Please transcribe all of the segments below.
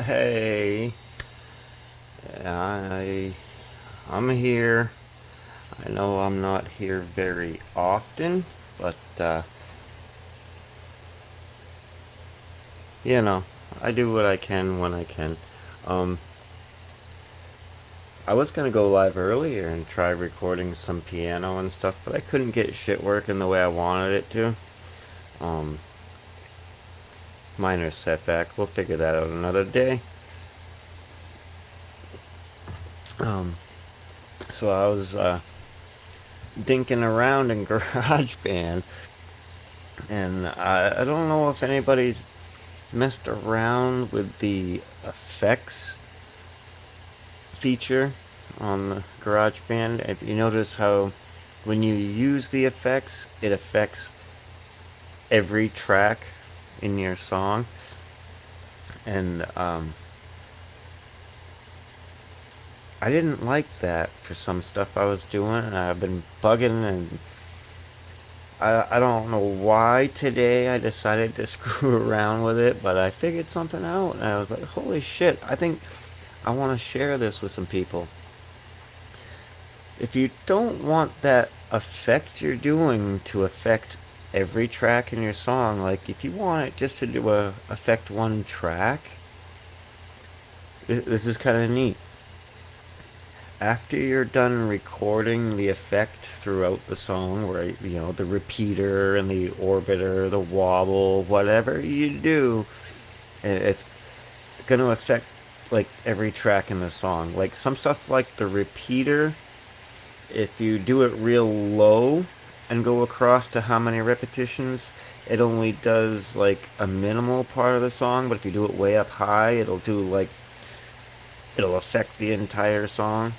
Hey, I I'm here. I know I'm not here very often, but you know, I do what I can when I can. Um, I was gonna go live earlier and try recording some piano and stuff, but I couldn't get shit working the way I wanted it to. Um, Minor setback. We'll figure that out another day. Um, so I was dinking around in GarageBand, and I don't know if anybody's messed around with the effects feature on the GarageBand. If you notice how when you use the effects, it affects every track in your song. And I didn't like that for some stuff I was doing, and I've been bugging, and I don't know why today I decided to screw around with it, but I figured something out, and I was like, holy shit, I think I want to share this with some people. If you don't want that effect you're doing to affect every track in your song, like if you want it just to do a affect one track, this is kind of neat. After you're done recording the effect throughout the song, where the repeater and the orbiter, the wobble, whatever you do, it's going to affect like every track in the song. Like some stuff like the repeater, if you do it real low and go across to how many repetitions, it only does like a minimal part of the song, but if you do it way up high, it'll affect the entire song.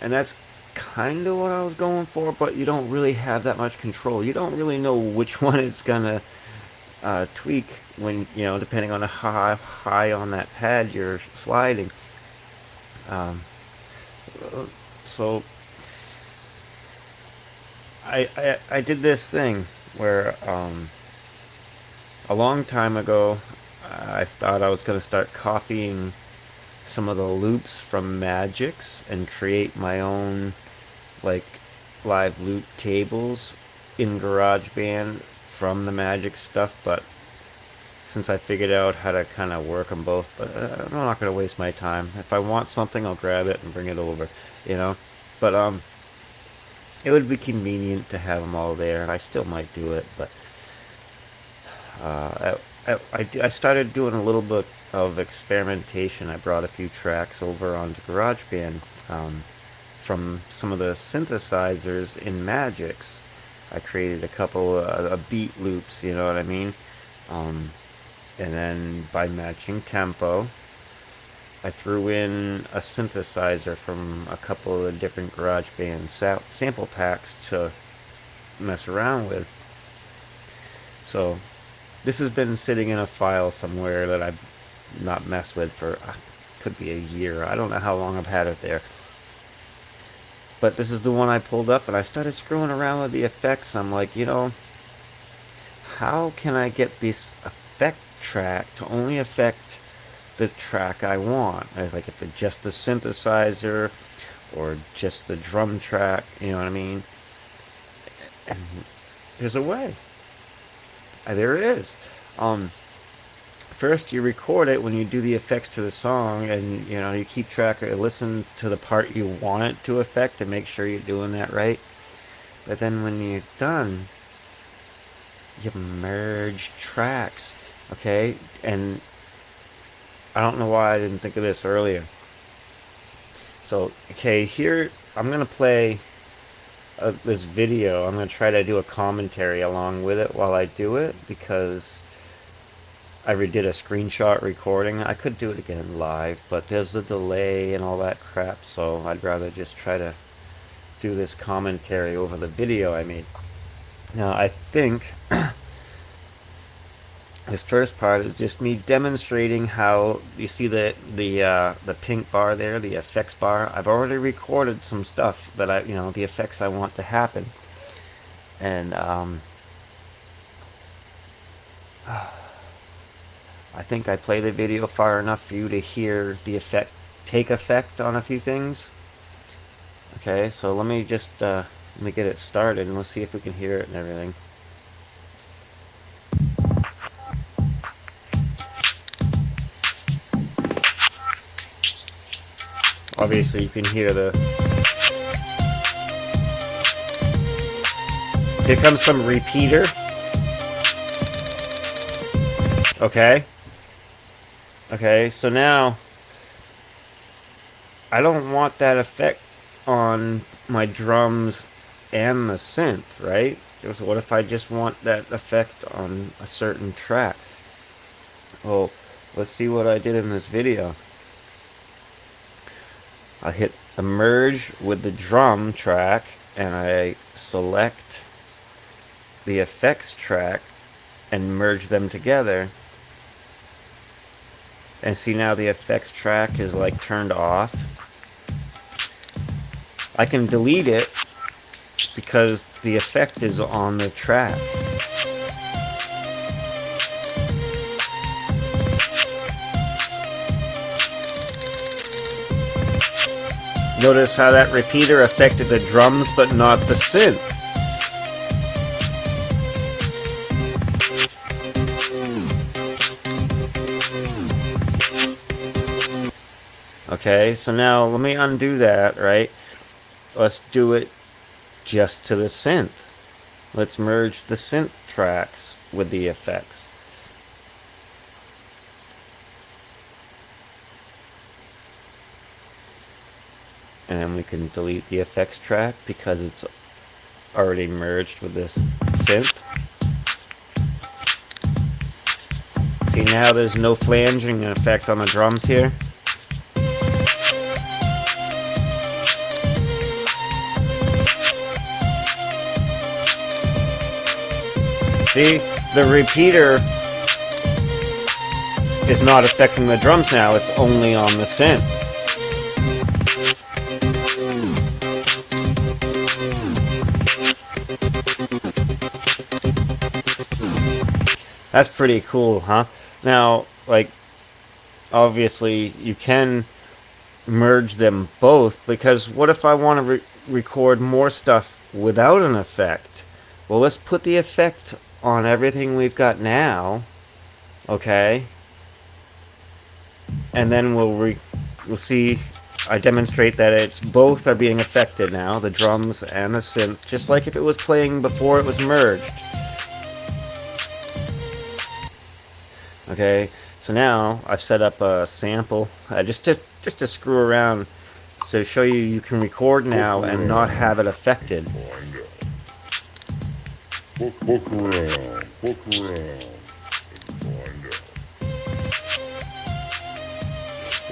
And that's kind of what I was going for, but you don't really have that much control. You don't really know which one it's gonna tweak when, depending on how high on that pad you're sliding. Um, so I did this thing where a long time ago I thought I was going to start copying some of the loops from Magix and create my own like live loop tables in GarageBand from the Magix stuff, but since I figured out how to kind of work them both, I'm not going to waste my time. If I want something, I'll grab it and bring it over, you know. But it would be convenient to have them all there, and I still might do it. But I started doing a little bit of experimentation. I brought a few tracks over onto GarageBand from some of the synthesizers in Magix. I created a couple of beat loops, you know what I mean? Um, and then by matching tempo, I threw in a synthesizer from a couple of different GarageBand sample packs to mess around with. So this has been sitting in a file somewhere that I've not messed with for could be a year. I don't know how long I've had it there. But this is the one I pulled up, and I started screwing around with the effects. I'm like, how can I get this effect track to only affect the track I want? Like if it's just the synthesizer or just the drum track, you know what I mean? And there's a way. There is. Um, First, you record it when you do the effects to the song, and you keep track or listen to the part you want it to affect to make sure you're doing that right. But then when you're done, you merge tracks, okay? And I don't know why I didn't think of this earlier. So, okay, here I'm gonna play this video. I'm gonna try to do a commentary along with it while I do it because I redid a screenshot recording. I could do it again live, but there's a delay and all that crap, so I'd rather just try to do this commentary over the video I made. Now, I think this first part is just me demonstrating how you see the pink bar there, the effects bar. I've already recorded some stuff that the effects I want to happen, and I think I play the video far enough for you to hear the effect take effect on a few things. Okay, so let me just let me get it started and let's see if we can hear it and everything. Obviously you can hear the... Here comes some repeater. Okay. Okay, so now I don't want that effect on my drums and the synth, right? So what if I just want that effect on a certain track? Well, let's see what I did in this video. I hit the merge with the drum track and I select the effects track and merge them together. And see, now the effects track is like turned off. I can delete it because the effect is on the track. Notice how that repeater affected the drums but not the synth. Okay, so now let me undo that, right? Let's do it just to the synth. Let's merge the synth tracks with the effects. And then we can delete the effects track because it's already merged with this synth. See, now there's no flanging effect on the drums here. See, the repeater is not affecting the drums now, it's only on the synth. That's pretty cool, huh? Now, like, obviously you can merge them both, because what if I want to record more stuff without an effect? Well, let's put the effect on everything we've got now, okay? And then we'll see, I demonstrate that it's both are being affected now, the drums and the synth, just like if it was playing before it was merged. Okay, so now I've set up a sample just to screw around, so to show you you can record now and not have it affected. Look around, and find out.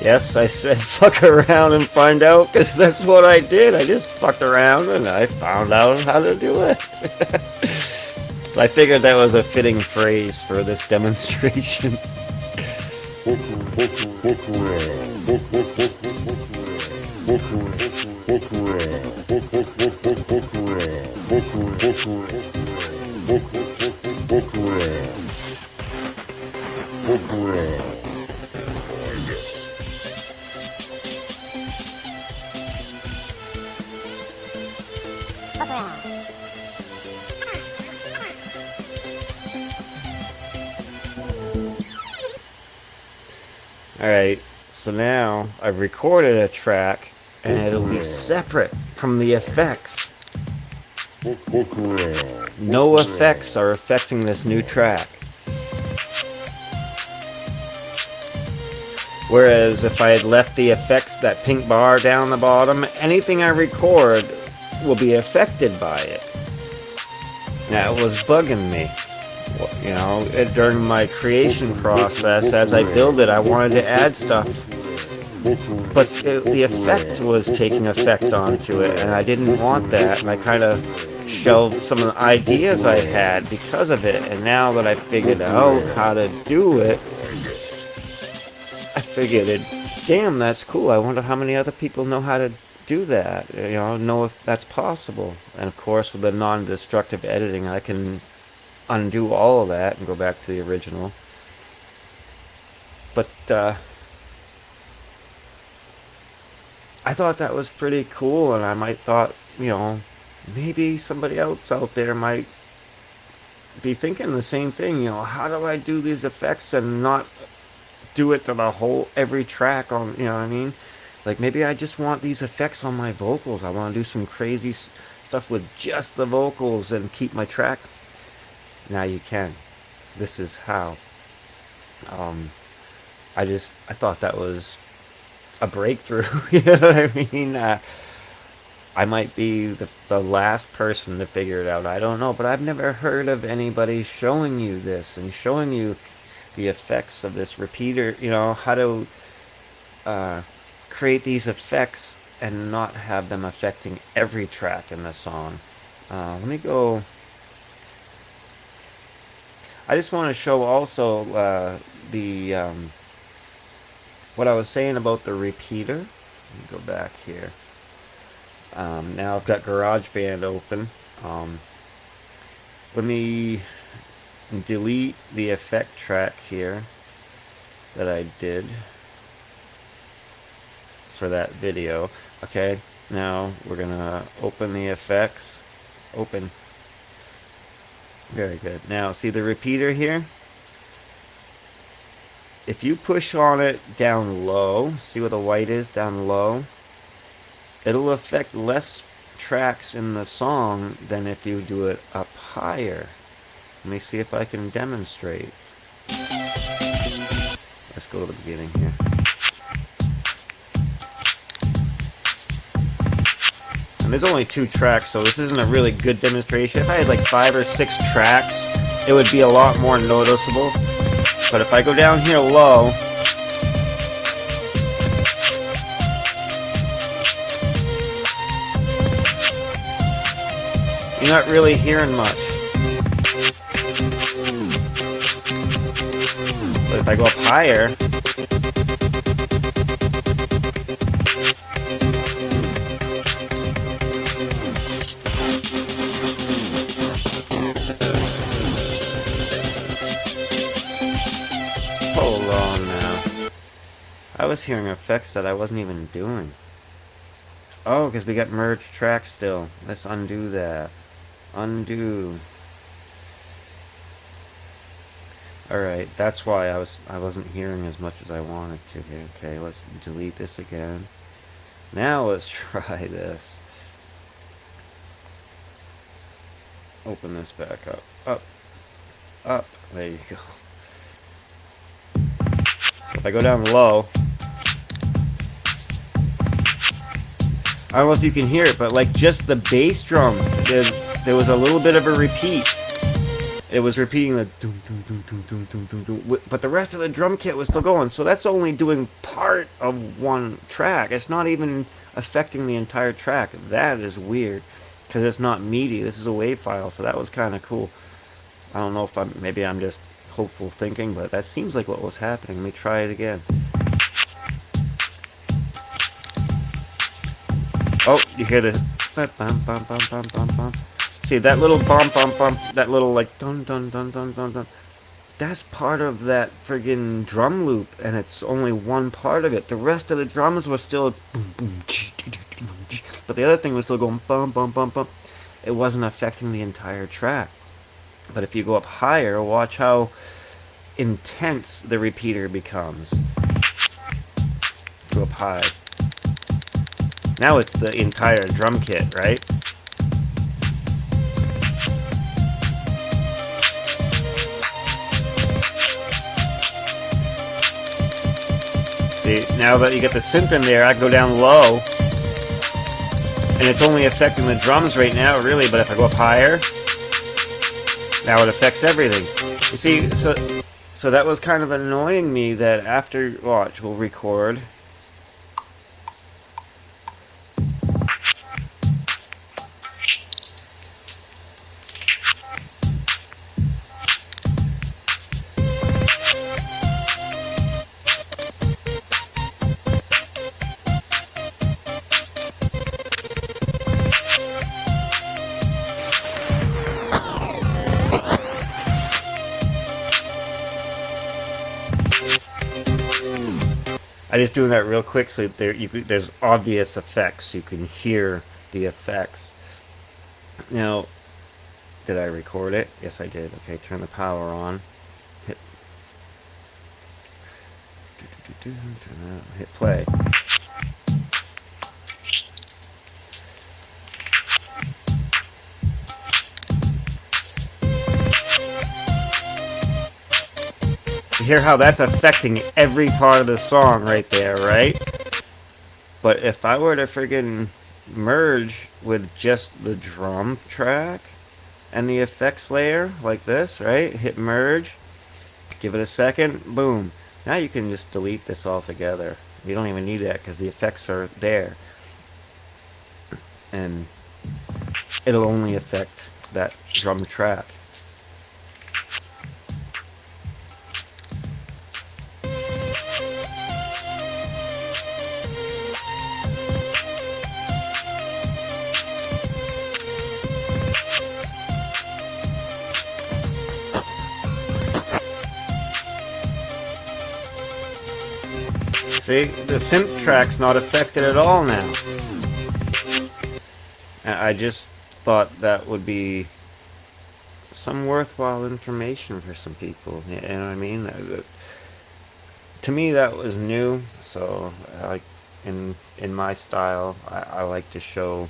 Yes, I said fuck around and find out, because that's what I did. I just fucked around and I found out how to do it. So I figured that was a fitting phrase for this demonstration. Look around. Alright, so now I've recorded a track and it'll be separate from the effects. No effects are affecting this new track. Whereas if I had left the effects, that pink bar down the bottom, anything I record will be affected by it. That was bugging me. You know, during my creation process, as I build it, I wanted to add stuff, but the effect was taking effect onto it, and I didn't want that, and I kind of shelved some of the ideas I had because of it. And now that I figured out how to do it, I figured, damn, that's cool. I wonder how many other people know how to do that, you know if that's possible. And of course, with the non-destructive editing, I can undo all of that and go back to the original. But I thought that was pretty cool, and I might thought, maybe somebody else out there might be thinking the same thing. How do I do these effects and not do it to the whole every track on? You know what I mean? Like maybe I just want these effects on my vocals. I want to do some crazy stuff with just the vocals and keep my track. Now you can. This is how. Um, I thought that was a breakthrough. You know what I mean? I might be the last person to figure it out. I don't know, but I've never heard of anybody showing you this and showing you the effects of this repeater. How to create these effects and not have them affecting every track in the song. Let me go. I just want to show also the what I was saying about the repeater. Let me go back here. Now I've got GarageBand open. Let me delete the effect track here that I did for that video. Okay, now we're gonna open the effects. Open. Very good. Now see the repeater here? If you push on it down low, see where the white is down low? It'll affect less tracks in the song than if you do it up higher. Let me see if I can demonstrate. Let's go to the beginning here. And there's only 2 tracks, so this isn't a really good demonstration. If I had like 5 or 6 tracks, it would be a lot more noticeable. But if I go down here low, you're not really hearing much. But if I go up higher, hold on now. I was hearing effects that I wasn't even doing. Oh, because we got merged tracks still. Let's undo that. Undo. Alright, that's why I wasn't hearing as much as I wanted to here. Okay, let's delete this again. Now let's try this. Open this back up. Up. Up. There you go. So if I go down low, I don't know if you can hear it, but like just the bass drum, there was a little bit of a repeat. It was repeating the doom, doom, doom, doom, doom, doom, doom, doom, but the rest of the drum kit was still going. So that's only doing part of one track. It's not even affecting the entire track. That is weird because it's not MIDI. This is a WAV file, so that was kind of cool. I don't know if maybe I'm just hopeful thinking, but that seems like what was happening. Let me try it again. Oh, you hear the bum, bum, bum, bum, bum, bum. See that little bump, bump, bump, that little like dun dun dun dun dun dun. That's part of that friggin' drum loop, and it's only one part of it. The rest of the drums were still boom boom, but the other thing was still going bum bum bum bum. It wasn't affecting the entire track. But if you go up higher, watch how intense the repeater becomes. Go up high. Now it's the entire drum kit, right? See, now that you get the synth in there, I can go down low. And it's only affecting the drums right now, really, but if I go up higher, now it affects everything. You see, so that was kind of annoying me that after, watch, we'll record. I just doing that real quick so there's obvious effects. You can hear the effects. Now, did I record it? Yes, I did. Okay, turn the power on. Hit, hit play. You hear how that's affecting every part of the song right there, right? But if I were to friggin' merge with just the drum track and the effects layer like this, right? Hit merge, give it a second, boom. Now you can just delete this altogether. You don't even need that because the effects are there. And it'll only affect that drum track. See, the synth track's not affected at all now. And I just thought that would be some worthwhile information for some people. You know what I mean? To me, that was new. So, in my style, I like to show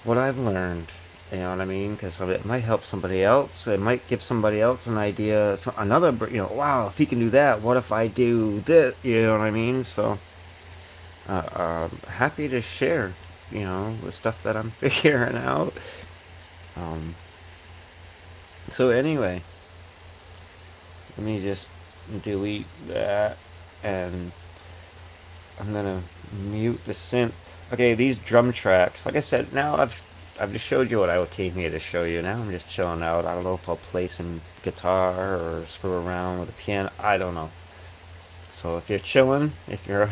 what I've learned. You know what I mean? Because it might help somebody else. It might give somebody else an idea. Another, wow, if he can do that, what if I do this? You know what I mean? So, happy to share, the stuff that I'm figuring out. So anyway, let me just delete that, and I'm gonna mute the synth. Okay, these drum tracks, like I said, now I've just showed you what I came here to show you. Now I'm just chilling out. I don't know if I'll play some guitar or screw around with a piano. I don't know. So if you're chilling, if you're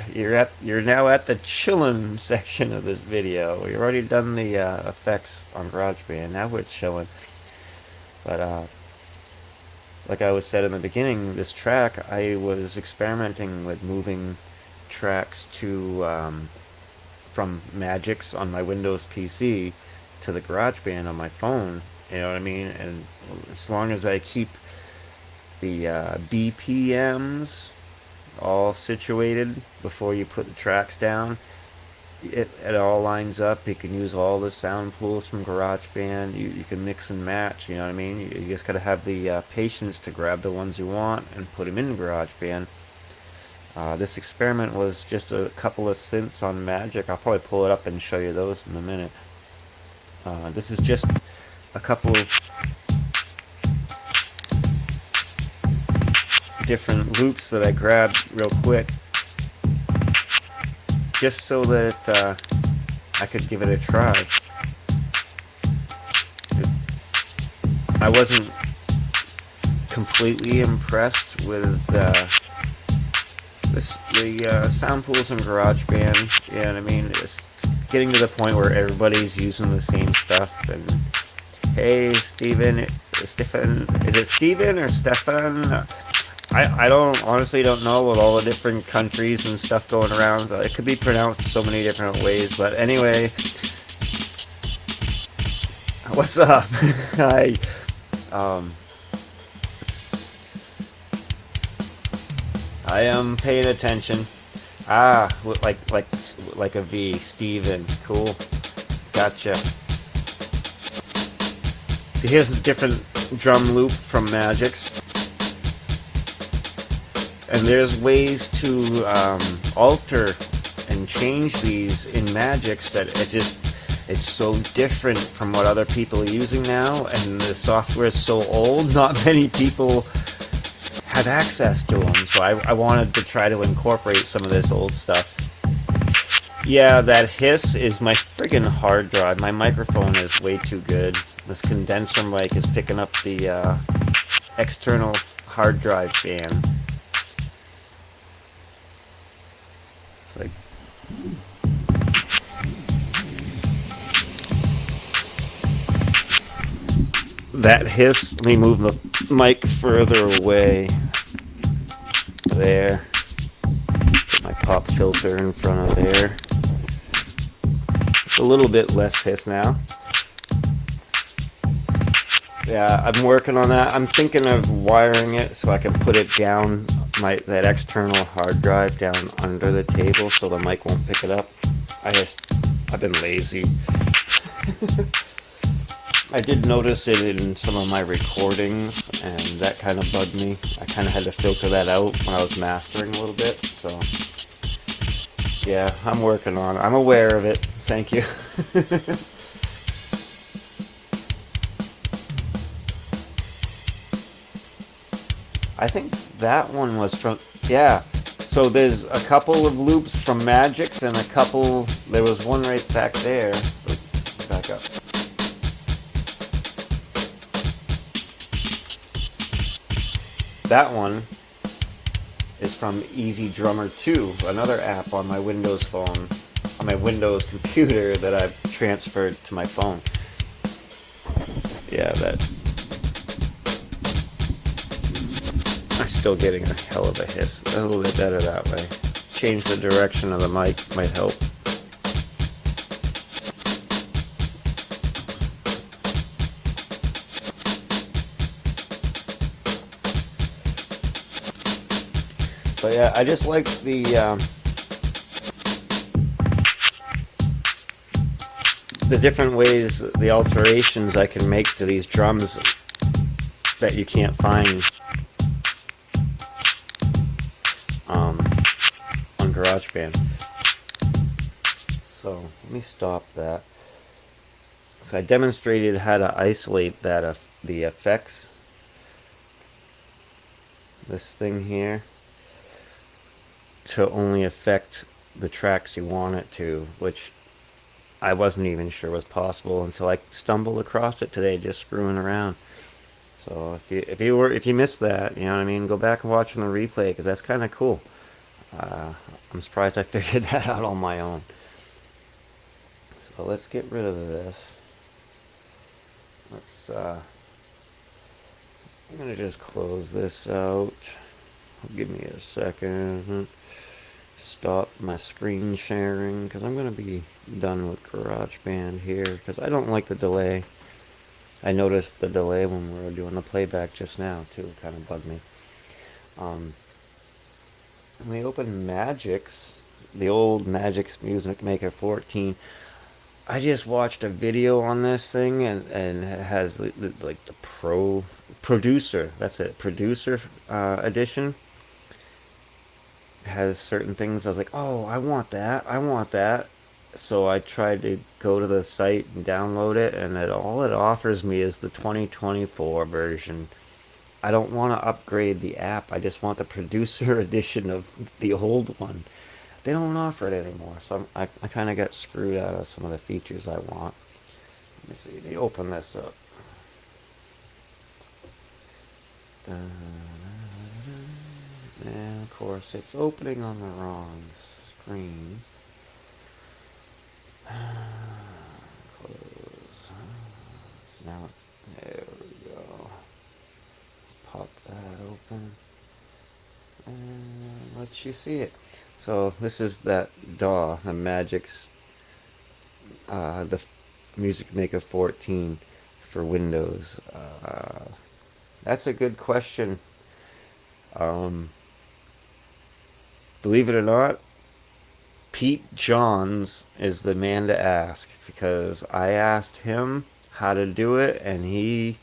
now at the chillin section of this video. We've already done the effects on GarageBand. Now we're chilling. But like I was said in the beginning, this track, I was experimenting with moving tracks to from Magix on my Windows PC to the GarageBand on my phone. You know what I mean? And as long as I keep the BPMs all situated before you put the tracks down, it all lines up. You can use all the sound pools from GarageBand. You can mix and match. You know what I mean? You just gotta have the patience to grab the ones you want and put them in GarageBand. This experiment was just a couple of synths on Magic. I'll probably pull it up and show you those in a minute. This is just a couple of different loops that I grabbed real quick, just so that I could give it a try. 'Cause I wasn't completely impressed with the sound pools in GarageBand. You know what I mean? It's getting to the point where everybody's using the same stuff. And hey, Stephen, is it Stephen or Stefan? I honestly don't know with all the different countries and stuff going around. So it could be pronounced so many different ways. But anyway, what's up? I am paying attention. Like a V, Steven. Cool. Gotcha. Here's a different drum loop from Magix. And there's ways to alter and change these in Magix that it's so different from what other people are using now, and the software is so old, not many people have access to them. So I wanted to try to incorporate some of this old stuff. Yeah, that hiss is my friggin' hard drive. My microphone is way too good. This condenser mic is picking up the external hard drive fan. It's like... that hiss, let me move the mic further away. There. Put my pop filter in front of there. It's a little bit less hiss now. Yeah, I'm working on that. I'm thinking of wiring it so I can put it down, that external hard drive down under the table so the mic won't pick it up. I've been lazy. I did notice it in some of my recordings, and that kind of bugged me. I kind of had to filter that out when I was mastering a little bit, so yeah, I'm working on it. I'm aware of it. Thank you. I think that one was from, yeah. So there's a couple of loops from Magix and there was one right back there. Back up. That one is from Easy Drummer 2, another app on my Windows phone, on my Windows computer that I've transferred to my phone. Yeah, I'm still getting a hell of a hiss. A little bit better that way. Change the direction of the mic might help. But yeah, I just like the different ways, the alterations I can make to these drums that you can't find on GarageBand. So let me stop that. So I demonstrated how to isolate the effects. This thing here, to only affect the tracks you want it to, which I wasn't even sure was possible until I stumbled across it today just screwing around. So if you missed that, you know what I mean, go back and watch on the replay, because that's kind of cool. I'm surprised I figured that out on my own. So let's get rid of this. I'm gonna just close this out. Give me a second. Stop my screen sharing, because I'm going to be done with GarageBand here, because I don't like the delay. I noticed the delay when we were doing the playback just now too. It kind of bugged me. When we open Magix, the old Magix Music Maker 14, I just watched a video on this thing, and it has like the producer, that's it, producer edition. Has certain things I was like, oh, I want that. So I tried to go to the site and download it, and all it offers me is the 2024 version. I don't want to upgrade the app. I just want the producer edition of the old one. They don't offer it anymore, so I kind of got screwed out of some of the features I want. Let me see. Let me open this up. And of course, it's opening on the wrong screen. Close. There we go. Let's pop that open and let you see it. So this is that DAW, the Magix, the Music Maker 14 for Windows. That's a good question. Believe it or not, Pete Johns is the man to ask, because I asked him how to do it, and he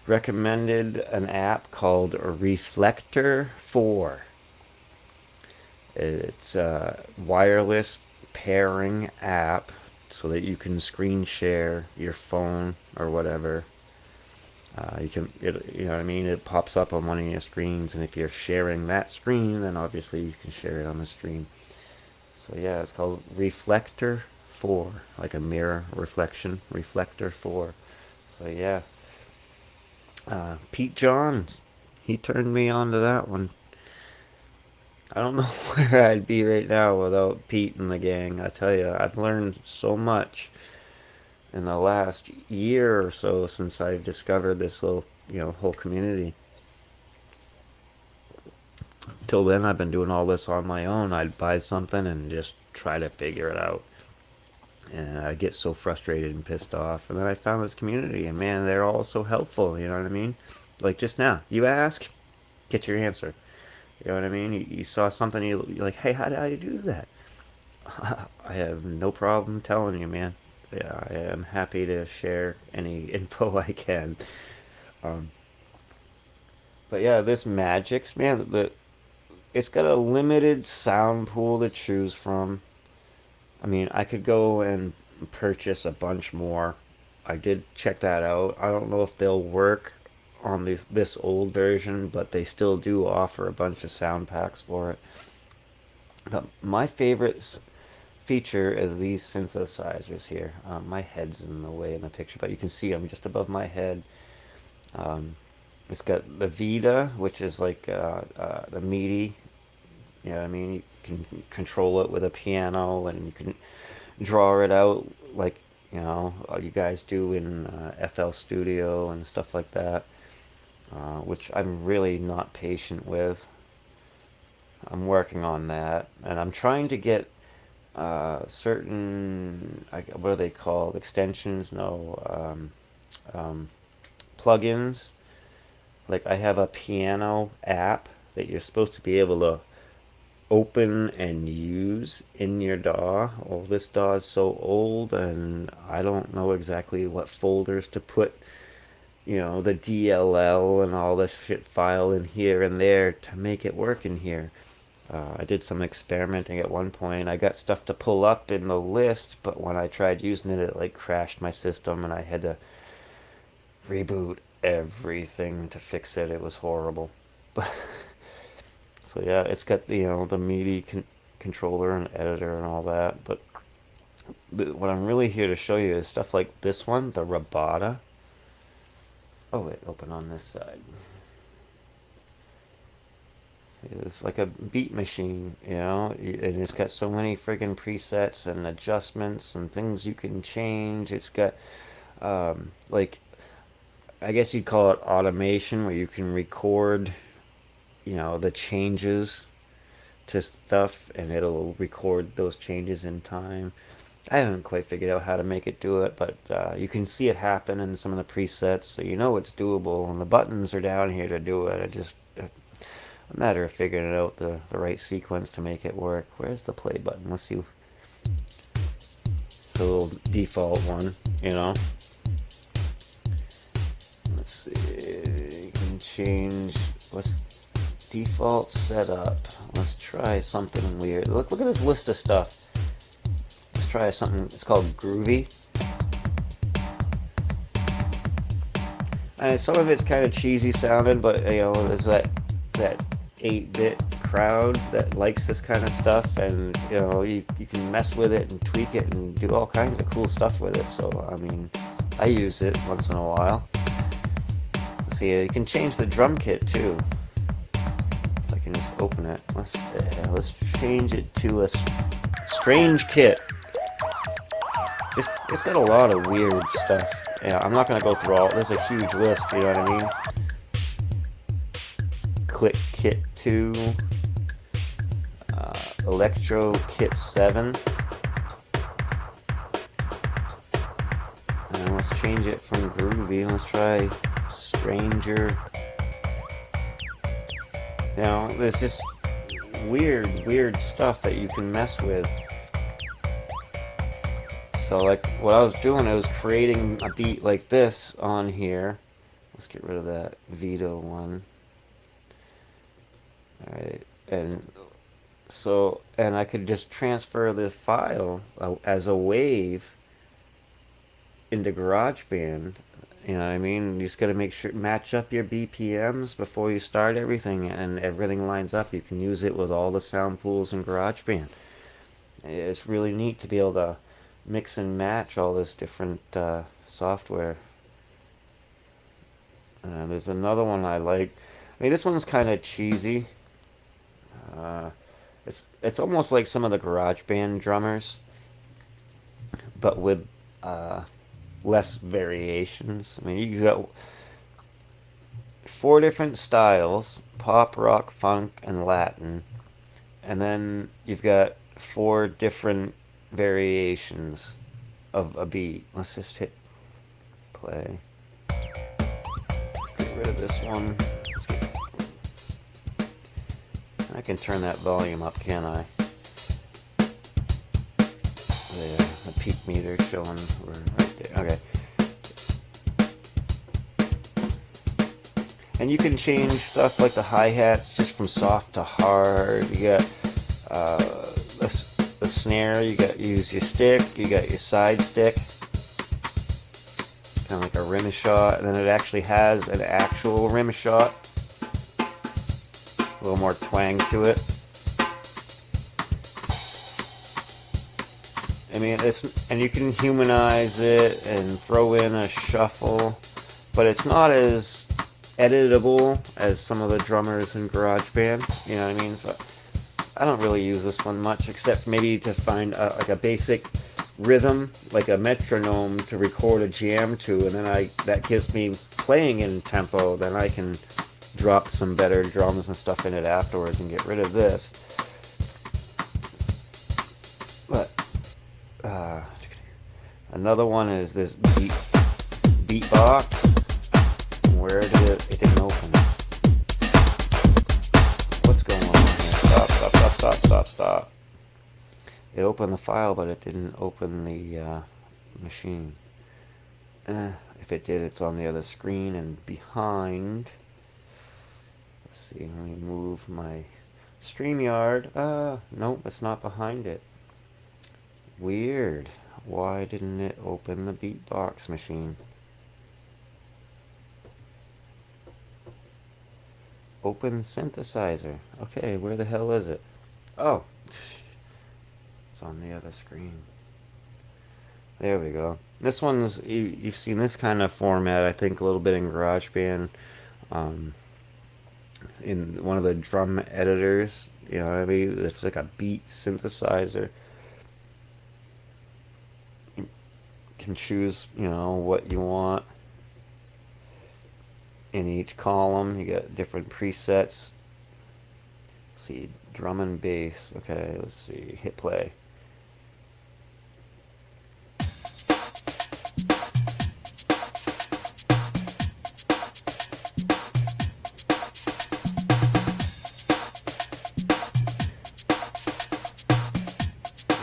recommended an app called Reflector 4. It's a wireless pairing app so that you can screen share your phone or whatever. You know what I mean? It pops up on one of your screens, and if you're sharing that screen, then obviously you can share it on the stream. So yeah, it's called Reflector 4, like a mirror reflection, Reflector 4. So yeah, Pete Johns, he turned me on to that one. I don't know where I'd be right now without Pete and the gang. I tell you, I've learned so much in the last year or so since I've discovered this little, whole community. Till then, I've been doing all this on my own. I'd buy something and just try to figure it out. And I get so frustrated and pissed off. And then I found this community, and man, they're all so helpful. You know what I mean? Like just now, you ask, get your answer. You know what I mean? You saw something, you're like, hey, how did I do that? I have no problem telling you, man. Yeah, I am happy to share any info I can. Um, but yeah, this Magix, man, it's got a limited sound pool to choose from. I mean, I could go and purchase a bunch more. I did check that out. I don't know if they'll work on this old version, but they still do offer a bunch of sound packs for it. But my favorite feature is these synthesizers here. My head's in the way in the picture, but you can see them just above my head. Um, it's got the Vita, which is like the MIDI. You know what I mean? You can control it with a piano, and you can draw it out like you guys do in FL Studio and stuff like that, which I'm really not patient with. I'm working on that, and I'm trying to get certain what are they called? Extensions? No, plugins. Like I have a piano app that you're supposed to be able to open and use in your DAW. Oh, this DAW is so old, and I don't know exactly what folders to put, the DLL and all this shit file in here and there to make it work in here. I did some experimenting at one point. I got stuff to pull up in the list, but when I tried using it, it like crashed my system, and I had to reboot everything to fix it. It was horrible. But so yeah, it's got the MIDI controller and editor and all that. But what I'm really here to show you is stuff like this one, the Rabata. Oh wait, open on this side. See, it's like a beat machine, and it's got so many friggin' presets and adjustments and things you can change. It's got like I guess you'd call it automation, where you can record, the changes to stuff, and it'll record those changes in time. I haven't quite figured out how to make it do it, but you can see it happen in some of the presets, so you know it's doable. And the buttons are down here to do it. Just a matter of figuring out the right sequence to make it work. Where's the play button? Let's see. It's a little default one, Let's see. You can change. Let's default setup. Let's try something weird. Look at this list of stuff. Let's try something. It's called Groovy. And some of it's kind of cheesy sounding, but there's that 8-bit crowd that likes this kind of stuff, and you can mess with it and tweak it and do all kinds of cool stuff with it. So I mean, I use it once in a while. Let's see, you can change the drum kit too. If I can just open it, let's change it to a strange kit. It's got a lot of weird stuff. Yeah, I'm not gonna go through all. There's a huge list. You know what I mean? Click Kit 2, Electro Kit 7. And let's change it from Groovy. Let's try Stranger. There's just weird stuff that you can mess with. So like what I was doing, I was creating a beat like this on here. Let's get rid of that Vito one. Alright, and I could just transfer the file as a wave into GarageBand. You know what I mean? You just got to make sure match up your BPMs before you start everything, and everything lines up. You can use it with all the sound pools in GarageBand. It's really neat to be able to mix and match all this different software. There's another one I like. I mean, this one's kind of cheesy. It's almost like some of the GarageBand drummers, but with less variations. I mean, you got 4 different styles: pop, rock, funk, and Latin. And then you've got 4 different variations of a beat. Let's just hit play. Let's get rid of this one. I can turn that volume up, can't I? The peak meter showing we're right there. Okay. And you can change stuff like the hi-hats just from soft to hard. You got the snare, you use your stick, you got your side stick, kind of like a rim shot, and then it actually has an actual rim shot, a little more twang to it. I mean, and you can humanize it and throw in a shuffle, but it's not as editable as some of the drummers in GarageBand. You know what I mean? So I don't really use this one much, except maybe to find like a basic rhythm, like a metronome to record a jam to, and then that gives me playing in tempo. Then I can drop some better drums and stuff in it afterwards and get rid of this. But another one is this beatbox. Where did it didn't open? What's going on here? Stop. It opened the file, but it didn't open the machine. If it did, it's on the other screen and behind. Let's see, let me move my StreamYard. Nope, it's not behind it. Weird. Why didn't it open the beatbox machine? Open synthesizer. Okay, where the hell is it? Oh, it's on the other screen. There we go. This one's, you've seen this kind of format, I think, a little bit in GarageBand. In one of the drum editors, you know what I mean? It's like a beat synthesizer. You can choose, you know, what you want. In each column, you got different presets. Let's see, drum and bass. Okay, let's see, hit play.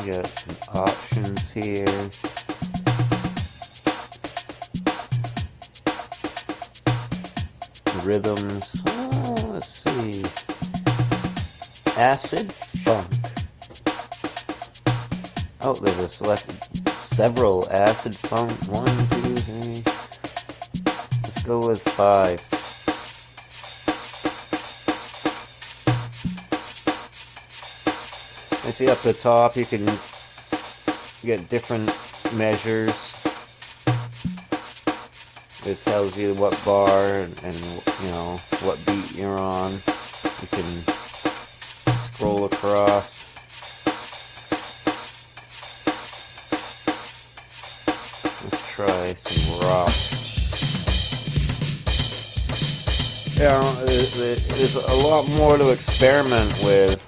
You got some options here. Rhythms. Oh, let's see. Acid funk. Oh, there's a several acid funk. 1, 2, 3. Let's go with 5. I see up the top you can get different measures. It tells you what bar and you know what beat you're on. You can scroll across. Let's try some rock. Yeah, there's a lot more to experiment with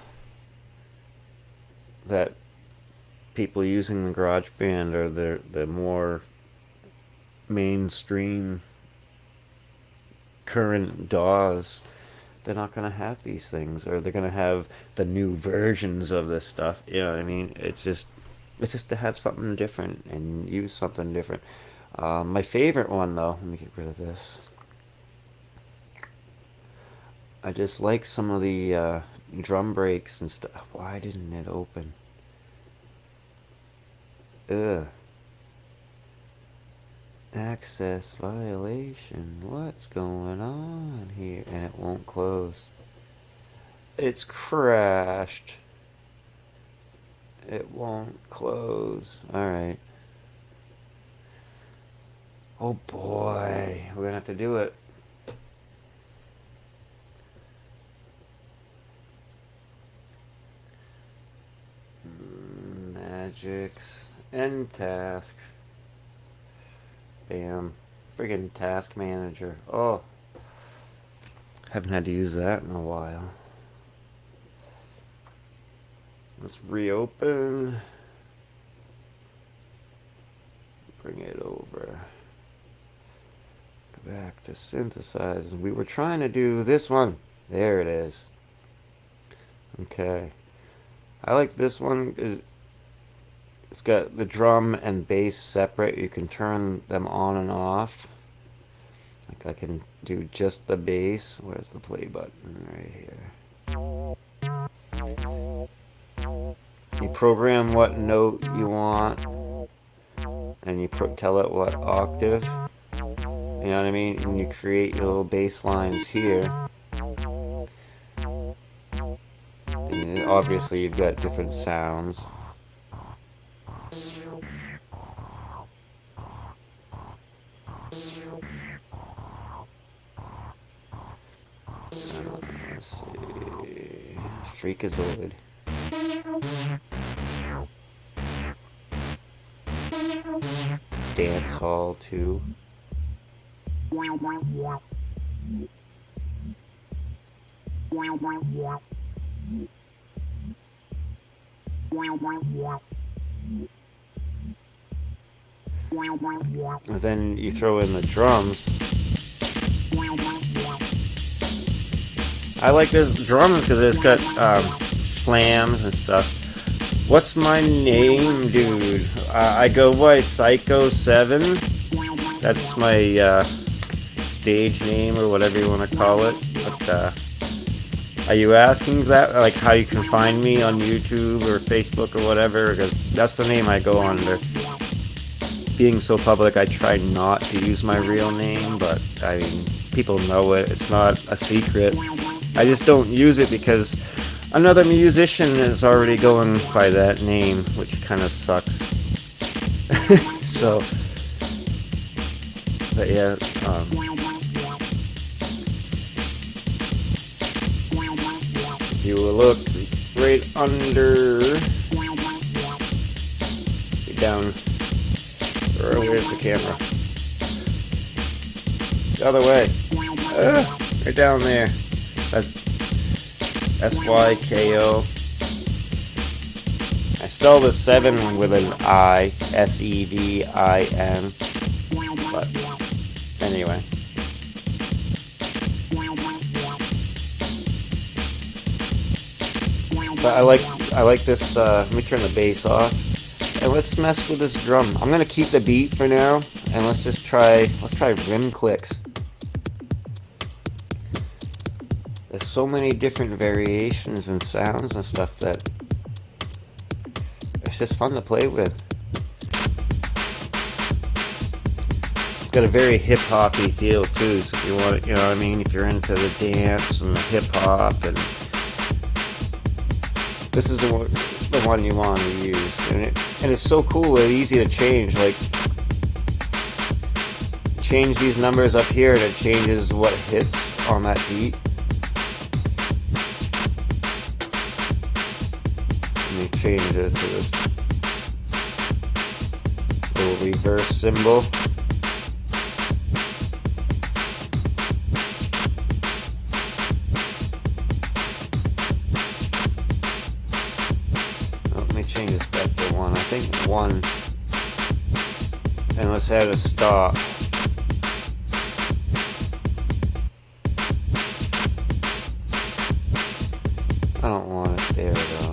that people using the GarageBand or the more mainstream current DAWs, they're not going to have these things, or they're going to have the new versions of this stuff. You know what I mean? It's just to have something different and use something different. My favorite one, though, let me get rid of this. I just like some of the drum breaks and stuff. Why didn't it open? Ugh. Access violation. What's going on here? And it won't close. It's crashed. It won't close. Alright. Oh boy. We're gonna have to do it. Magics. End task. Bam. Friggin' task manager. Oh. Haven't had to use that in a while. Let's reopen. Bring it over. Go back to synthesize. We were trying to do this one. There it is. Okay. I like this one because it's got the drum and bass separate. You can turn them on and off. Like I can do just the bass. Where's the play button? Right here. You program what note you want, and you tell it what octave. You know what I mean? And you create your little bass lines here. And obviously you've got different sounds. Let's see. Freakazoid. Dance hall too. And then you throw in the drums. I like this drums because it's got flams and stuff. What's my name, dude? I go by Psycho 7. That's my stage name or whatever you want to call it. But are you asking that, like how you can find me on YouTube or Facebook or whatever? Because that's the name I go under. Being so public, I try not to use my real name, but I mean, people know it. It's not a secret. I just don't use it because another musician is already going by that name, which kind of sucks. So, but yeah, if you will look right under, see down, or where's the camera? The other way, right down there. That's SYKO. I spell the 7 with an I, SEVIN. But anyway. But I like this. Let me turn the bass off. And let's mess with this drum. I'm gonna keep the beat for now, and let's try rim clicks. There's so many different variations and sounds and stuff that it's just fun to play with. It's got a very hip-hoppy feel too, so if you want, you know what I mean, if you're into the dance and the hip-hop, and this is the one you want to use. And it's so cool and easy to change. Like, change these numbers up here and it changes what hits on that beat. Changes to this little reverse symbol. Oh, let me change this back to 1. I think 1. And let's add a stop. I don't want it there though.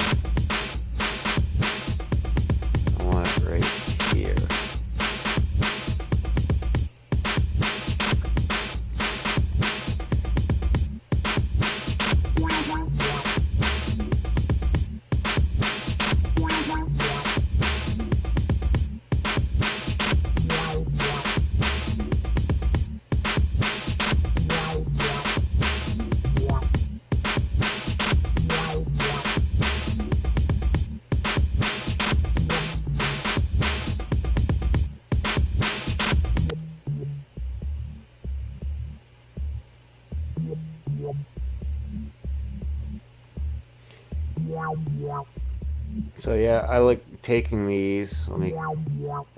So yeah, I like taking these. Let me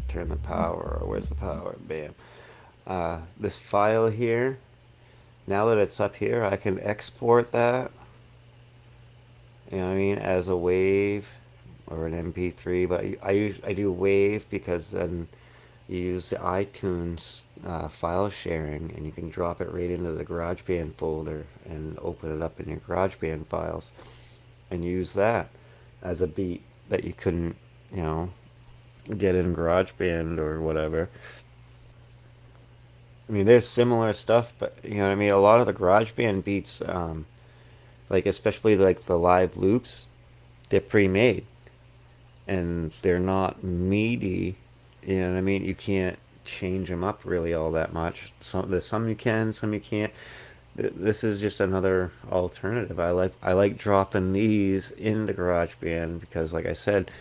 turn the power. Where's the power? Bam. This file here. now that it's up here, I can export that, you know what I mean, as a wave or an MP3. But I do wave because then you use the iTunes file sharing, and you can drop it right into the GarageBand folder and open it up in your GarageBand files and use that as a beat that you couldn't, you know, get in GarageBand or whatever. I mean, there's similar stuff, but you know what I mean. A lot of the GarageBand beats, like especially like the live loops, they're pre-made and they're not meaty. You know what I mean? You can't change them up really all that much. Some you can, some you can't. This is just another alternative. I like dropping these into GarageBand because, like I said,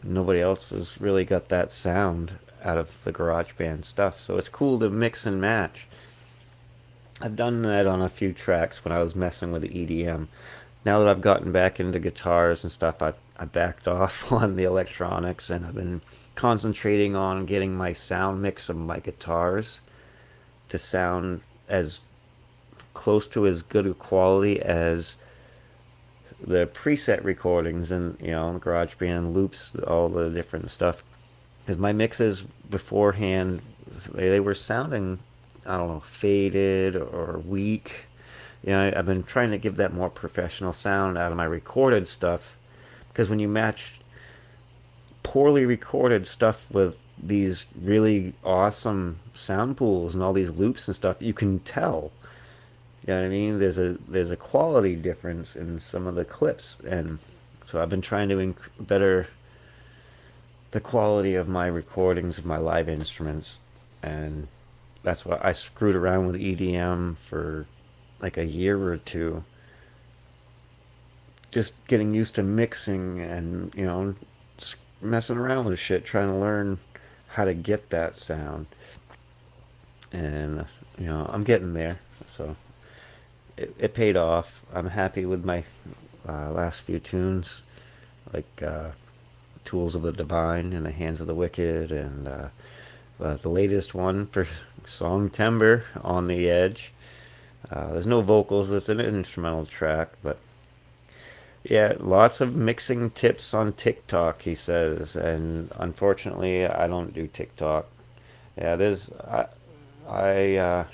nobody else has really got that sound out of the GarageBand stuff. So it's cool to mix and match. I've done that on a few tracks when I was messing with the EDM. Now that I've gotten back into guitars and stuff, I backed off on the electronics and I've been concentrating on getting my sound mix of my guitars to sound as close to as good a quality as the preset recordings and GarageBand loops, all the different stuff. Because my mixes beforehand, they were sounding, I don't know, faded or weak. I've been trying to give that more professional sound out of my recorded stuff. Because when you match poorly recorded stuff with these really awesome sound pools and all these loops and stuff, you can tell. You know what I mean? There's a quality difference in some of the clips, and so I've been trying to better the quality of my recordings of my live instruments, and that's why I screwed around with EDM for like a year or two, just getting used to mixing and messing around with shit, trying to learn how to get that sound, and I'm getting there. So it paid off. I'm happy with my last few tunes, like Tools of the Divine in the Hands of the Wicked, and the latest one for Song Timber, On the Edge. There's no vocals, it's an instrumental track, but yeah, lots of mixing tips on TikTok, he says, and unfortunately, I don't do TikTok. Yeah, I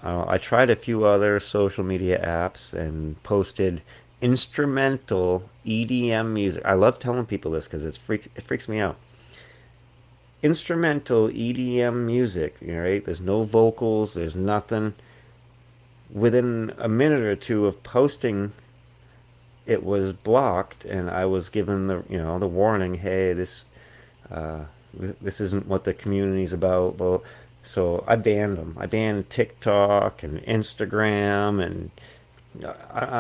I tried a few other social media apps and posted instrumental EDM music. I love telling people this because it freaks me out. Instrumental EDM music, right? There's no vocals, there's nothing. Within a minute or two of posting, it was blocked, and I was given the warning, hey, uh, this isn't what the community's about. Well, so I banned them. I banned TikTok and Instagram, and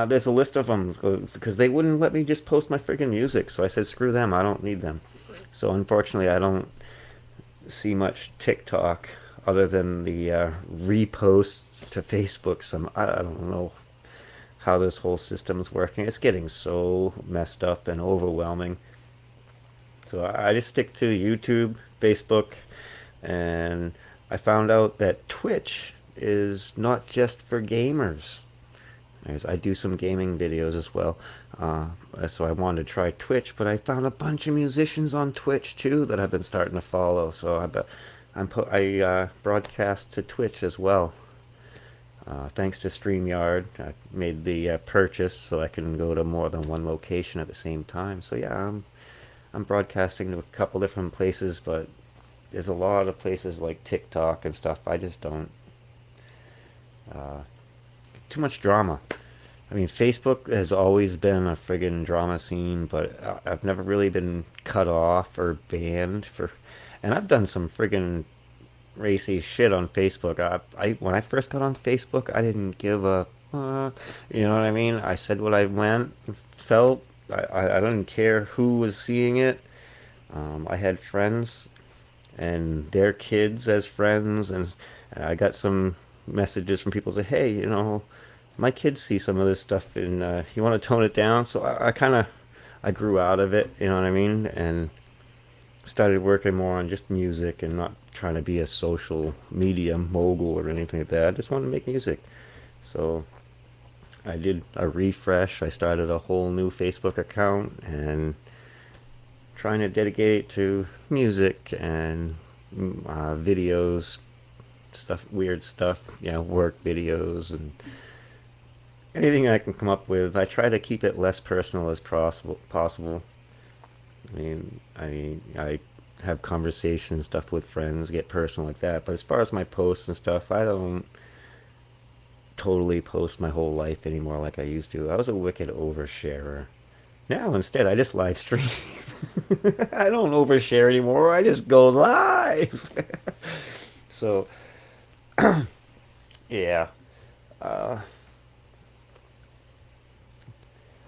there's a list of them because they wouldn't let me just post my freaking music. So I said, screw them. I don't need them. So unfortunately, I don't see much TikTok other than the reposts to Facebook. I don't know how this whole system's working. It's getting so messed up and overwhelming. So I just stick to YouTube, Facebook, and I found out that Twitch is not just for gamers. I do some gaming videos as well, so I wanted to try Twitch, but I found a bunch of musicians on Twitch too that I've been starting to follow. So I broadcast to Twitch as well. Thanks to StreamYard, I made the purchase so I can go to more than one location at the same time. So yeah, I'm broadcasting to a couple different places, but there's a lot of places like TikTok and stuff. I just don't. Too much drama. I mean, Facebook has always been a friggin' drama scene, but I've never really been cut off or banned for. And I've done some friggin' racy shit on Facebook. I when I first got on Facebook, I didn't give a. You know what I mean? I said what I felt. I didn't care who was seeing it. I had friends and their kids as friends, and I got some messages from people say, hey, my kids see some of this stuff, and you want to tone it down. So I kind of I grew out of it, you know what I mean, and started working more on just music and not trying to be a social media mogul or anything like that. I just wanted to make music. So I did a refresh. I started a whole new Facebook account and trying to dedicate it to music and videos, stuff, weird stuff, work videos and anything I can come up with. I try to keep it less personal as possible. I have conversations stuff with friends, get personal like that. But as far as my posts and stuff, I don't totally post my whole life anymore like I used to. I was a wicked oversharer. Now instead, I just live stream. I don't overshare anymore. I just go live. So yeah. Uh,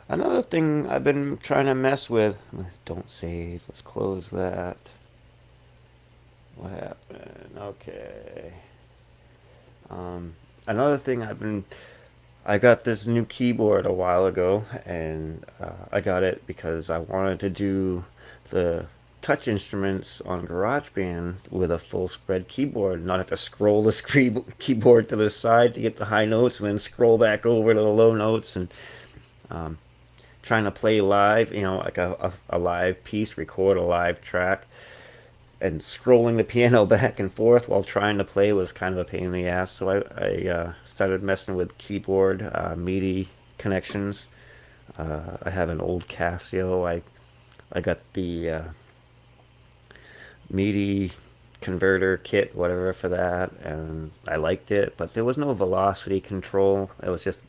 Another thing I've been trying to mess with. Don't save. Let's close that. What happened? Okay. Um, Another thing I got this new keyboard a while ago, and I got it because I wanted to do the touch instruments on GarageBand with a full spread keyboard, not have to scroll the keyboard to the side to get the high notes and then scroll back over to the low notes and um, trying to play live, like a live piece, record a live track and scrolling the piano back and forth while trying to play was kind of a pain in the ass. So I started messing with keyboard MIDI connections. I have an old Casio. I got the MIDI converter kit, whatever, for that, and I liked it. But there was no velocity control. It was just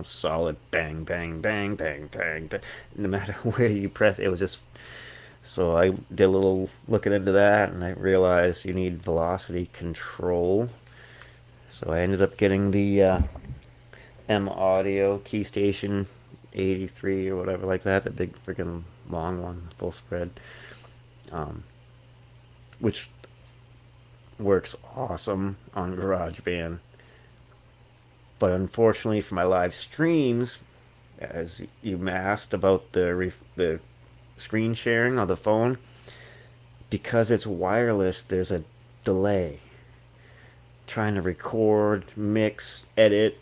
solid bang, bang, bang, bang, bang, bang. No matter where you press, it was just so I did a little looking into that and I realized you need velocity control. So I ended up getting the M Audio Key Station 83 or whatever like that, the big freaking long one, full spread, um, which works awesome on GarageBand. But unfortunately for my live streams, as you asked about the screen sharing on the phone, because it's wireless, there's a delay. Trying to record, mix, edit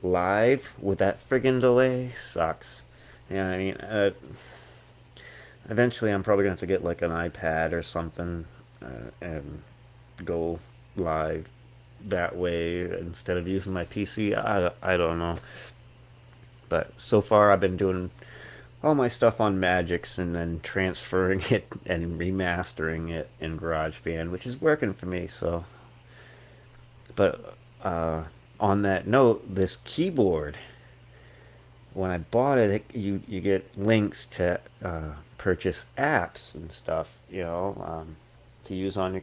live with that friggin' delay sucks. Yeah, I mean, eventually I'm probably gonna have to get like an iPad or something and go live that way instead of using my PC. I don't know. But so far I've been doing all my stuff on Magix and then transferring it and remastering it in GarageBand, which is working for me. So, but on that note, this keyboard, when I bought it, you get links to purchase apps and stuff, to use on your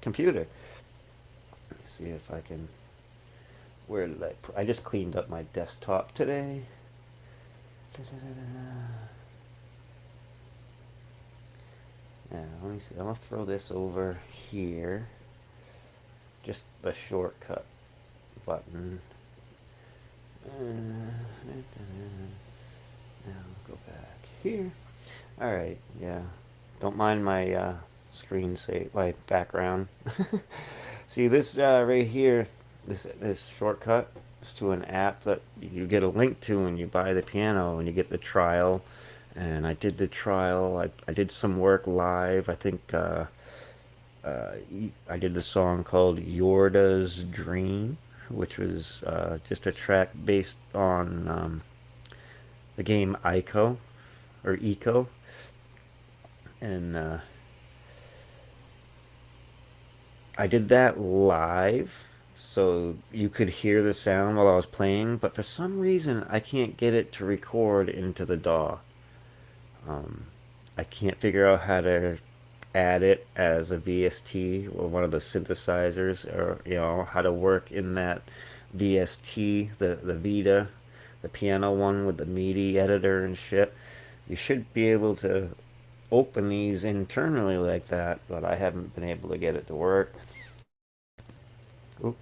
computer. Let me see if I can. Where did I just cleaned up my desktop today. Yeah, let me see. I'm gonna throw this over here. Just the shortcut button. Now go back here. All right, yeah. Don't mind my screen save, my background. See this right here. This shortcut is to an app that you get a link to when you buy the piano and you get the trial. And I did the trial. I did some work live. I think uh, I did the song called Yorda's Dream, which was just a track based on the game Ico or Eco, and I did that live, so you could hear the sound while I was playing. But for some reason, I can't get it to record into the DAW. Um, I can't figure out how to add it as a VST or one of the synthesizers, or how to work in that VST, the Vita, the piano one with the MIDI editor and shit. You should be able to open these internally like that, but I haven't been able to get it to work. Oop,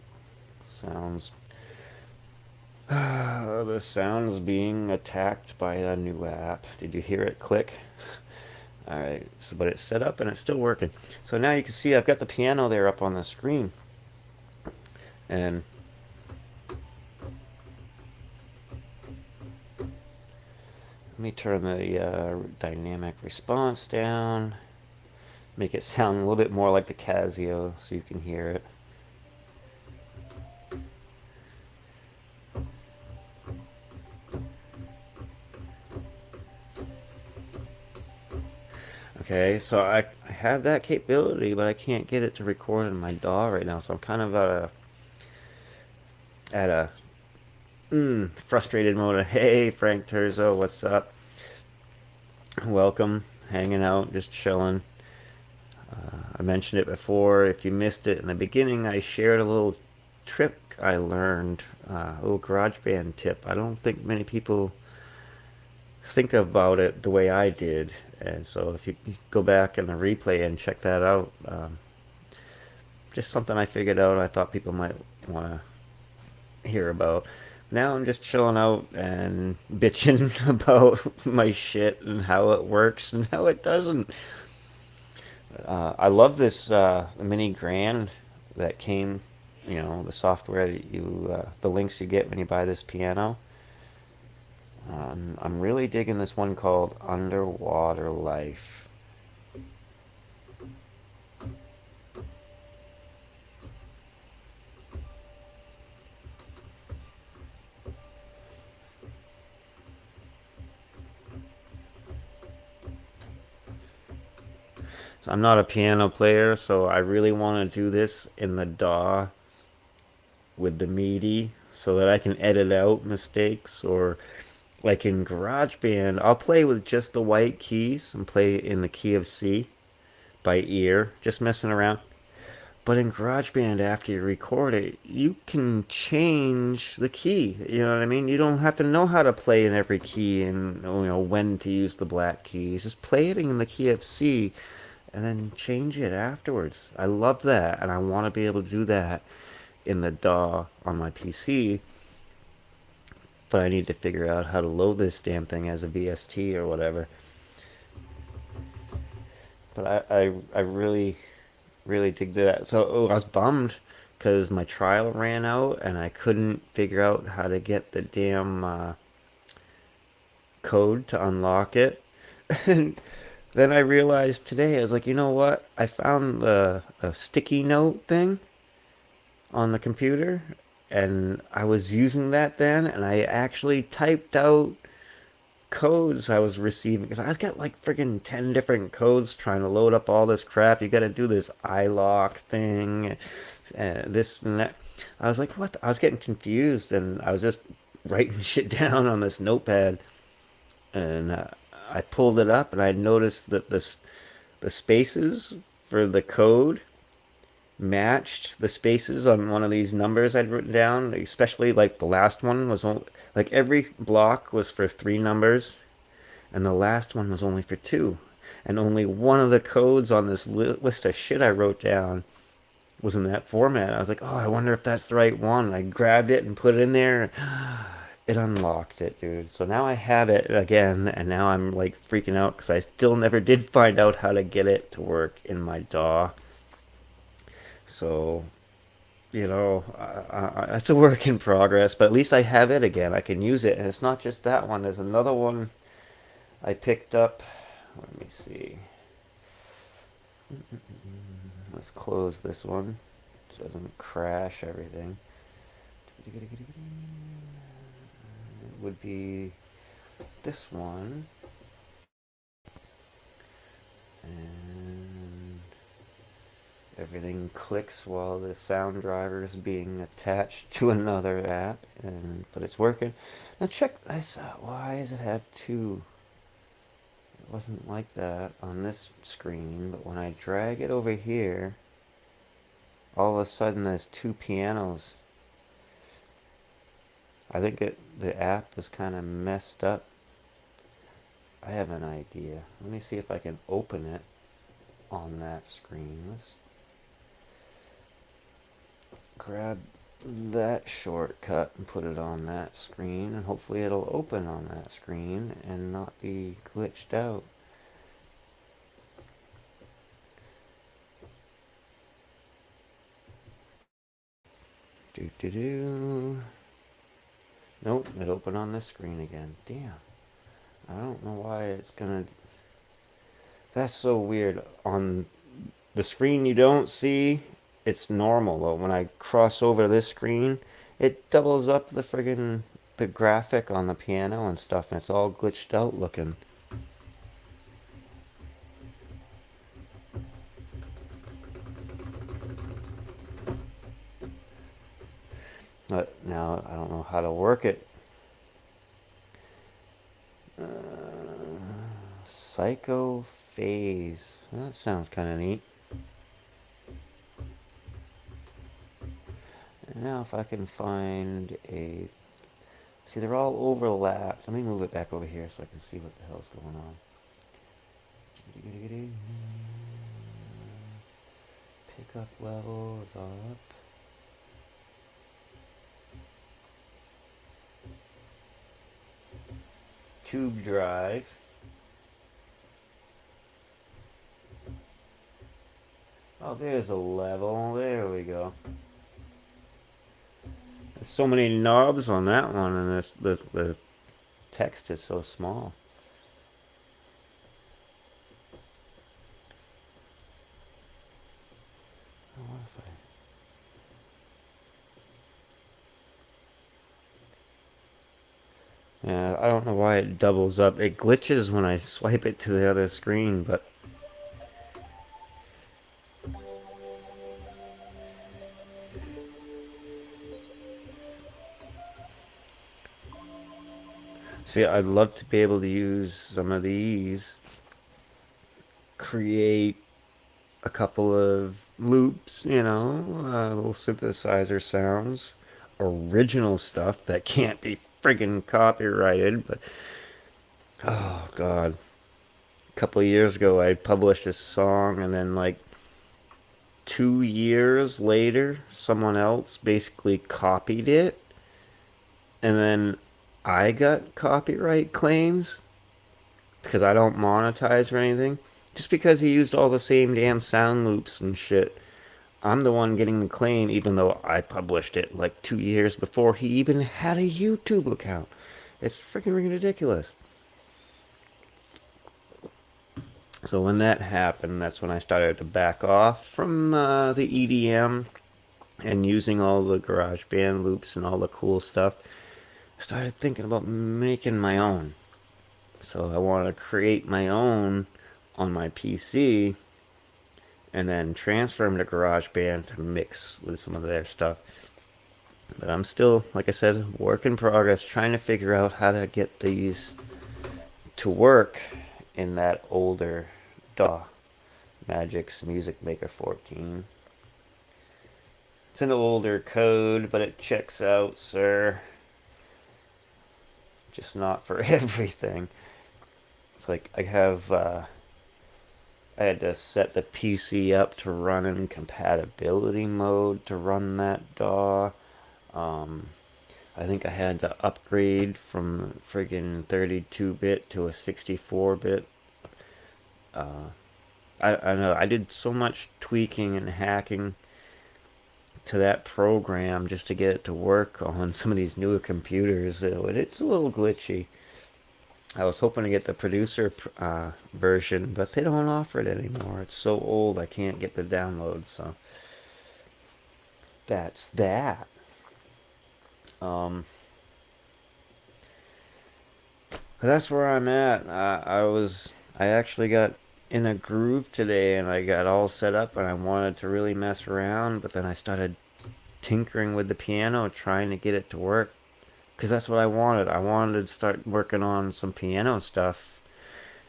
sounds. The sound's being attacked by a new app. Did you hear it click? All right, so but it's set up and it's still working. So now you can see I've got the piano there up on the screen, and let me turn the dynamic response down, make it sound a little bit more like the Casio so you can hear it. Okay, so I have that capability, but I can't get it to record in my DAW right now, so I'm kind of at a frustrated mode of, hey, Frank Terzo, what's up? Welcome, hanging out, just chilling. I mentioned it before. If you missed it in the beginning, I shared a little trick I learned, a little GarageBand tip. I don't think many people think about it the way I did. And so if you go back in the replay and check that out, just something I figured out I thought people might want to hear about. Now I'm just chilling out and bitching about my shit and how it works and how it doesn't. I love this mini grand that came, the software that the links you get when you buy this piano. I'm really digging this one called Underwater Life. So I'm not a piano player, so I really want to do this in the DAW with the MIDI so that I can edit out mistakes. Or like in GarageBand, I'll play with just the white keys and play in the key of C by ear, just messing around. But in GarageBand, after you record it, you can change the key. You know what I mean? You don't have to know how to play in every key and when to use the black keys. Just play it in the key of C and then change it afterwards. I love that, and I want to be able to do that in the DAW on my PC. But I need to figure out how to load this damn thing as a VST or whatever. But I really dig that. So I was bummed because my trial ran out and I couldn't figure out how to get the damn code to unlock it. And then I realized today, I was like, you know what? I found a sticky note thing on the computer, and I was using that then, and I actually typed out codes I was receiving because I was got like freaking 10 different codes trying to load up all this crap. You got to do this iLock thing, this and that. I was like, what? I was getting confused, and I was just writing shit down on this notepad, and I pulled it up, and I noticed that the spaces for the code matched the spaces on one of these numbers I'd written down, especially like the last one was only, like every block was for three numbers, and the last one was only for two. And only one of the codes on this list of shit I wrote down was in that format. I was like, oh, I wonder if that's the right one. I grabbed it and put it in there. It unlocked it, dude. So now I have it again, and now I'm like freaking out because I still never did find out how to get it to work in my DAW. So, it's a work in progress, but at least I have it again. I can use it, and it's not just that one. There's another one I picked up. Let me see. Let's close this one so it doesn't crash everything. It would be this one. And everything clicks while the sound driver is being attached to another app, but it's working. Now check this out. Why does it have two? It wasn't like that on this screen, but when I drag it over here, all of a sudden there's two pianos. I think the app is kind of messed up. I have an idea. Let me see if I can open it on that screen. Let's grab that shortcut and put it on that screen, and hopefully it'll open on that screen and not be glitched out. Do do do. Nope, it opened on this screen again. Damn. I don't know why it's gonna. That's so weird. On the screen you don't see, it's normal though. When I cross over to this screen, it doubles up the friggin' the graphic on the piano and stuff, and it's all glitched out looking. But now I don't know how to work it. Uh, Psycho phase. That sounds kind of neat. And now if I can find a... See, they're all overlapped. Let me move it back over here so I can see what the hell's going on. Pickup level is all up. Tube drive. Oh, there's a level. There we go. There's so many knobs on that one, and the text is so small. What if Yeah, I don't know why it doubles up. It glitches when I swipe it to the other screen, but see, I'd love to be able to use some of these, create a couple of loops, little synthesizer sounds, original stuff that can't be friggin' copyrighted. But oh god, a couple of years ago I published this song, and then like 2 years later, someone else basically copied it, and then I got copyright claims because I don't monetize or anything. Just because he used all the same damn sound loops and shit. I'm the one getting the claim, even though I published it like 2 years before he even had a YouTube account. It's freaking ridiculous. So when that happened, that's when I started to back off from the EDM and using all the GarageBand loops and all the cool stuff. I started thinking about making my own. So I want to create my own on my PC and then transfer them to GarageBand to mix with some of their stuff. But I'm still, like I said, work in progress, trying to figure out how to get these to work in that older DAW, Magix Music Maker 14. It's an older code, but it checks out, sir. Just not for everything. It's like I had to set the PC up to run in compatibility mode to run that DAW. I think I had to upgrade from friggin' 32-bit to a 64-bit. I know I did so much tweaking and hacking to that program just to get it to work on some of these newer computers. It's a little glitchy. I was hoping to get the producer version, but they don't offer it anymore. It's so old I can't get the download, so that's that. That's where I'm at. I actually got in a groove today, and I got all set up, and I wanted to really mess around, but then I started tinkering with the piano, trying to get it to work, because that's what I wanted. I wanted to start working on some piano stuff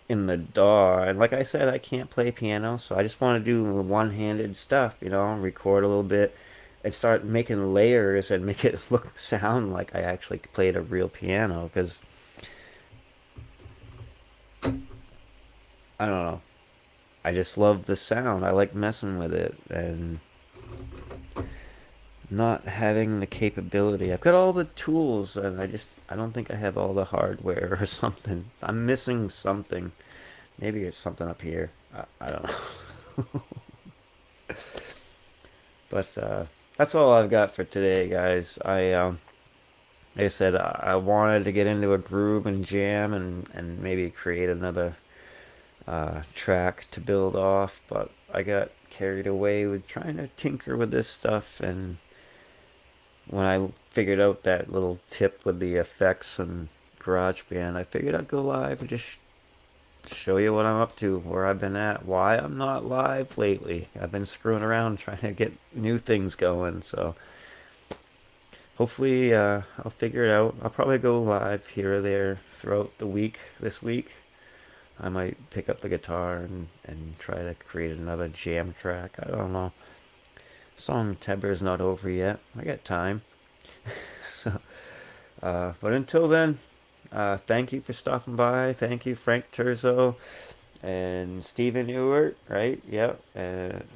in the DAW, and like I said, I can't play piano, so I just want to do one-handed stuff, record a little bit and start making layers and make it sound like I actually played a real piano, because I don't know. I just love the sound. I like messing with it and not having the capability. I've got all the tools, and I don't think I have all the hardware or something. I'm missing something. Maybe it's something up here. I don't know. But that's all I've got for today, guys. Like I said, I wanted to get into a groove and jam and maybe create another track to build off, but I got carried away with trying to tinker with this stuff. And when I figured out that little tip with the effects and GarageBand, I figured I'd go live and just show you what I'm up to, where I've been at, why I'm not live lately. I've been screwing around trying to get new things going, so hopefully I'll figure it out. I'll probably go live here or there throughout the week this week. I might pick up the guitar and try to create another jam track. I don't know. Song Timber's not over yet. I got time. So, but until then, thank you for stopping by. Thank you, Frank Turzo and Stephen Ewart, right? Yep.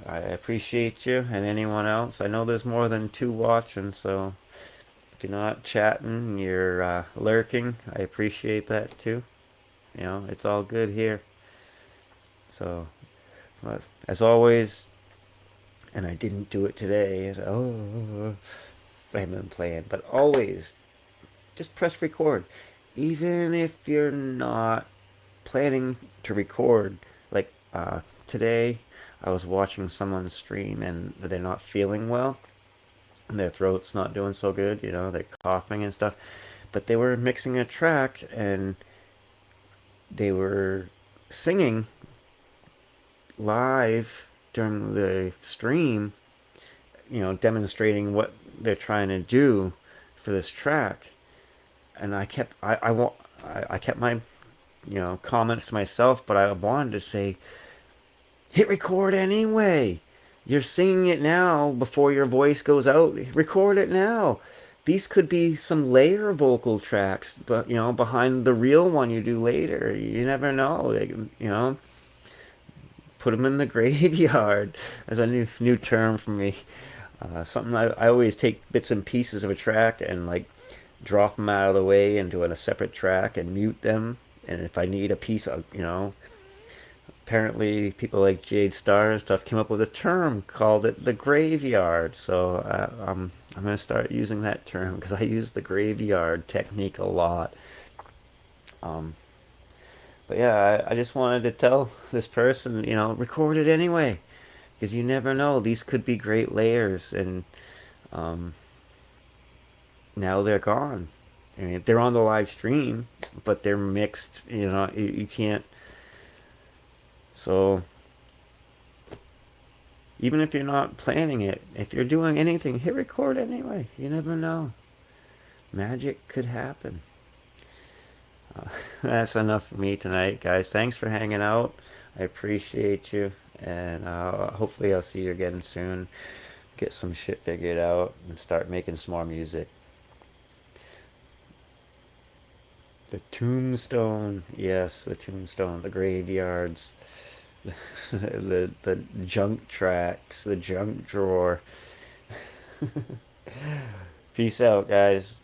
I appreciate you and anyone else. I know there's more than two watching, so if you're not chatting, you're lurking. I appreciate that too. You know, it's all good here. So, but as always, and I didn't do it today. Oh, I haven't been playing, but always just press record, even if you're not planning to record. Like today, I was watching someone stream and they're not feeling well, and their throat's not doing so good. You know, they're coughing and stuff, but they were mixing a track and they were singing live during the stream, you know, demonstrating what they're trying to do for this track. And I kept my, you know, comments to myself, but I wanted to say, hit record anyway. You're singing it now before your voice goes out. Record it now. These could be some layer vocal tracks, but you know, behind the real one you do later. You never know. Like, you know, put them in the graveyard. As a new term for me. Something I always take bits and pieces of a track and like drop them out of the way into a separate track and mute them. And if I need a piece of, you know, apparently people like Jade Star and stuff came up with a term called it the graveyard. So I'm gonna start using that term because I use the graveyard technique a lot. Um, but yeah, I just wanted to tell this person, you know, record it anyway because you never know. These could be great layers, and um, now they're gone. I mean, they're on the live stream, but they're mixed. You know, you can't. So even if you're not planning it, if you're doing anything, hit record anyway. You never know. Magic could happen. That's enough for me tonight, guys. Thanks for hanging out. I appreciate you, and hopefully I'll see you again soon. Get some shit figured out and start making some more music. The tombstone, yes, the tombstone, the graveyards, the junk tracks, the junk drawer. Peace out, guys.